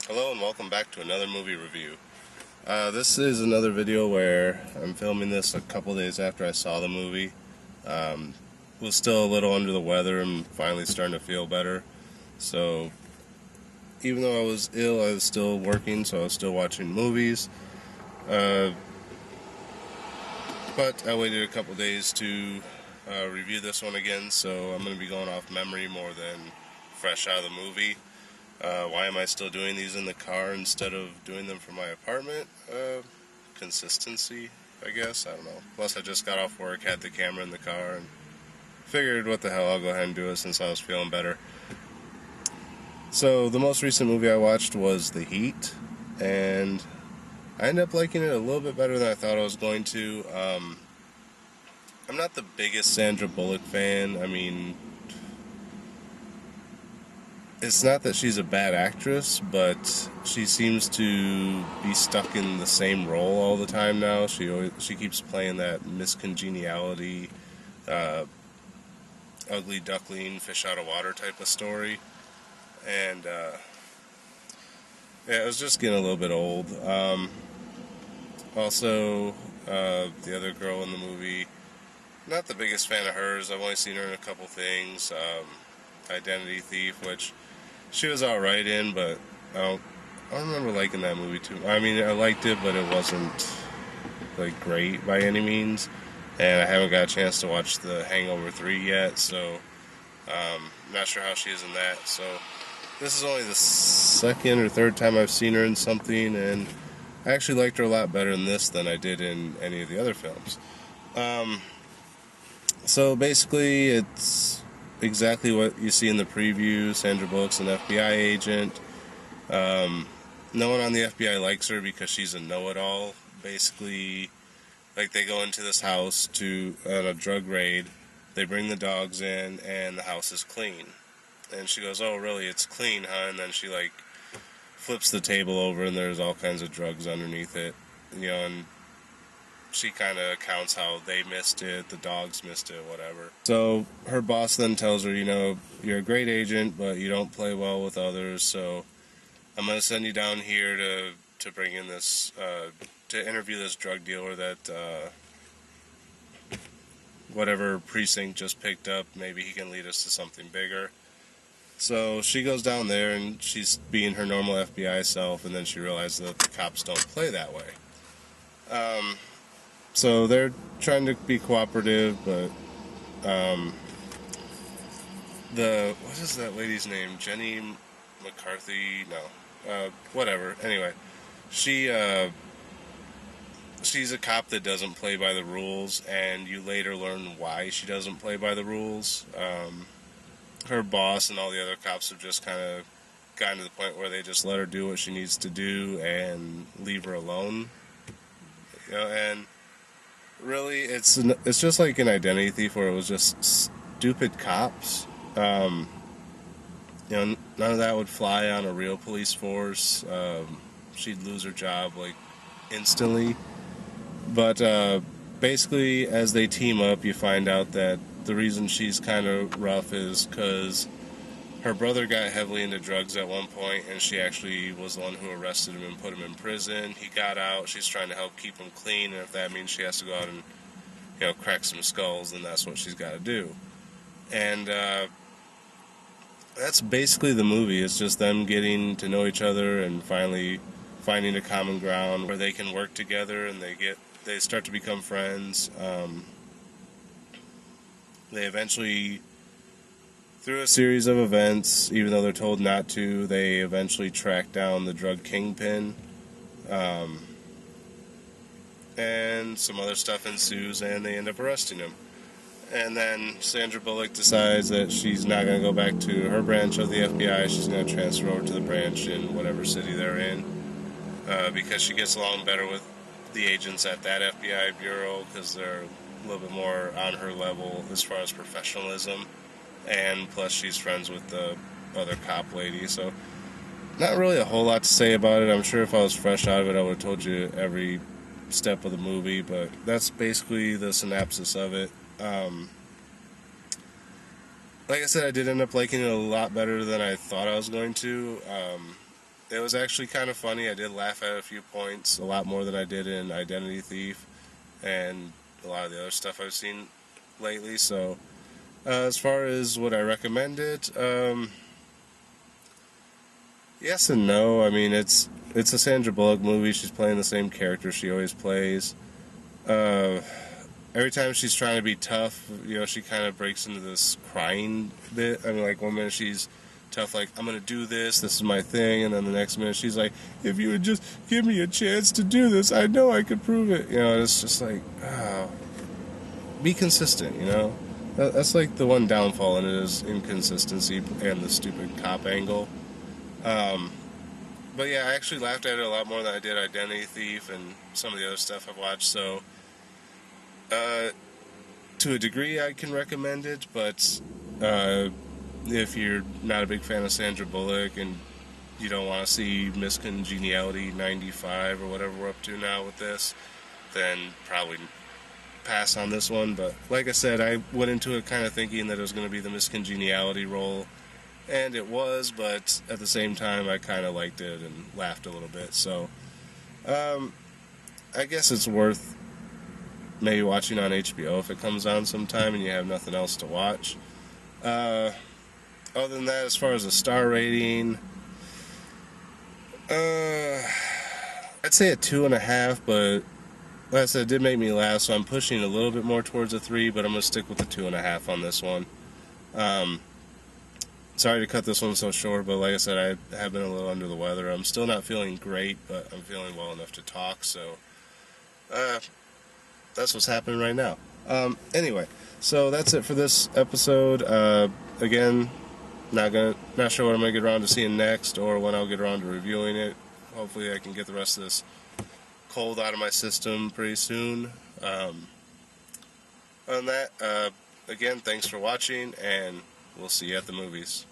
Hello and welcome back to another movie review. This is another video where I'm filming this a couple days after I saw the movie. Was still a little under the weather and finally starting to feel better. So even though I was ill, I was still working, so I was still watching movies. Uh, but I waited a couple days to review this one again, so I'm going to be going off memory more than fresh out of the movie. Why am I still doing these in the car instead of doing them from my apartment? Consistency, I guess. I don't know. Plus, I just got off work, had the camera in the car, and figured, what the hell, I'll go ahead and do it since I was feeling better. So, the most recent movie I watched was The Heat, and I ended up liking it a little bit better than I thought I was going to. I'm not the biggest Sandra Bullock fan. I mean, it's not that she's a bad actress, but she seems to be stuck in the same role all the time now. She keeps playing that miscongeniality, ugly duckling, fish out of water type of story, and yeah, it was just getting a little bit old. Also, the other girl in the movie, not the biggest fan of hers. I've only seen her in a couple things. Identity Thief, which she was alright in, but I don't remember liking that movie too. I mean, I liked it, but it wasn't like great by any means. And I haven't got a chance to watch The Hangover 3 yet, so not sure how she is in that. So this is only the second or third time I've seen her in something, and I actually liked her a lot better in this than I did in any of the other films. So basically, it's exactly what you see in the preview. Sandra Bullock's an FBI agent. No one on the FBI likes her because she's a know-it-all. Basically, like, they go into this house on a drug raid. They bring the dogs in, and the house is clean. And she goes, "Oh, really? It's clean, huh?" And then she flips the table over, and there's all kinds of drugs underneath it. And she kind of accounts how they missed it, the dogs missed it, whatever. So her boss then tells her, "You're a great agent, but you don't play well with others, so I'm going to send you down here to bring in this, to interview this drug dealer that whatever precinct just picked up. Maybe he can lead us to something bigger." So she goes down there, and she's being her normal FBI self, and then she realizes that the cops don't play that way. So they're trying to be cooperative, but what is that lady's name? Jenny McCarthy? No, whatever. Anyway, she's a cop that doesn't play by the rules, and you later learn why she doesn't play by the rules. Her boss and all the other cops have just kind of gotten to the point where they just let her do what she needs to do and leave her alone. And really, it's just like an Identity Thief, where it was just stupid cops. None of that would fly on a real police force. She'd lose her job instantly. But basically, as they team up, you find out that the reason she's kind of rough is because her brother got heavily into drugs at one point, and she actually was the one who arrested him and put him in prison. He got out. She's trying to help keep him clean, and if that means she has to go out and crack some skulls, then that's what she's got to do. And that's basically the movie. It's just them getting to know each other and finally finding a common ground where they can work together, and they start to become friends. They eventually, through a series of events, even though they're told not to, they eventually track down the drug kingpin. And some other stuff ensues, and they end up arresting him. And then Sandra Bullock decides that she's not going to go back to her branch of the FBI. She's going to transfer over to the branch in whatever city they're in, because she gets along better with the agents at that FBI bureau, because they're a little bit more on her level as far as professionalism. And plus, she's friends with the other cop lady. So, not really a whole lot to say about it. I'm sure if I was fresh out of it, I would have told you every step of the movie, but that's basically the synopsis of it. Like I said, I did end up liking it a lot better than I thought I was going to. it was actually kind of funny. I did laugh at a few points, a lot more than I did in Identity Thief and a lot of the other stuff I've seen lately. So, as far as would I recommend it, yes and no. I mean, it's a Sandra Bullock movie. She's playing the same character she always plays. Uh, every time she's trying to be tough, she kind of breaks into this crying bit. I mean, like one minute she's tough, like I'm gonna do this. This is my thing, and then the next minute she's like, if you would just give me a chance to do this, I know I could prove it. It's just like, oh, be consistent. That's like the one downfall in it is inconsistency and the stupid cop angle. Um, but yeah, I actually laughed at it a lot more than I did Identity Thief and some of the other stuff I've watched. So, uh, to a degree, I can recommend it. But if you're not a big fan of Sandra Bullock and you don't want to see Miss Congeniality 95 or whatever we're up to now with this, then probably pass on this one. But like I said, I went into it kind of thinking that it was going to be the Miss Congeniality role. And it was, but at the same time, I kind of liked it and laughed a little bit. So, I guess it's worth maybe watching on HBO if it comes on sometime and you have nothing else to watch. Other than that, as far as a star rating, I'd say a 2.5, but like I said, it did make me laugh, so I'm pushing a little bit more towards a 3, but I'm going to stick with the 2.5 on this one. Sorry to cut this one so short, but like I said, I have been a little under the weather. I'm still not feeling great, but I'm feeling well enough to talk, so that's what's happening right now. Anyway, so that's it for this episode. Again, not sure what I'm gonna get around to seeing next, or when I'll get around to reviewing it. Hopefully, I can get the rest of this cold out of my system pretty soon. Other than that, again, thanks for watching, and we'll see you at the movies.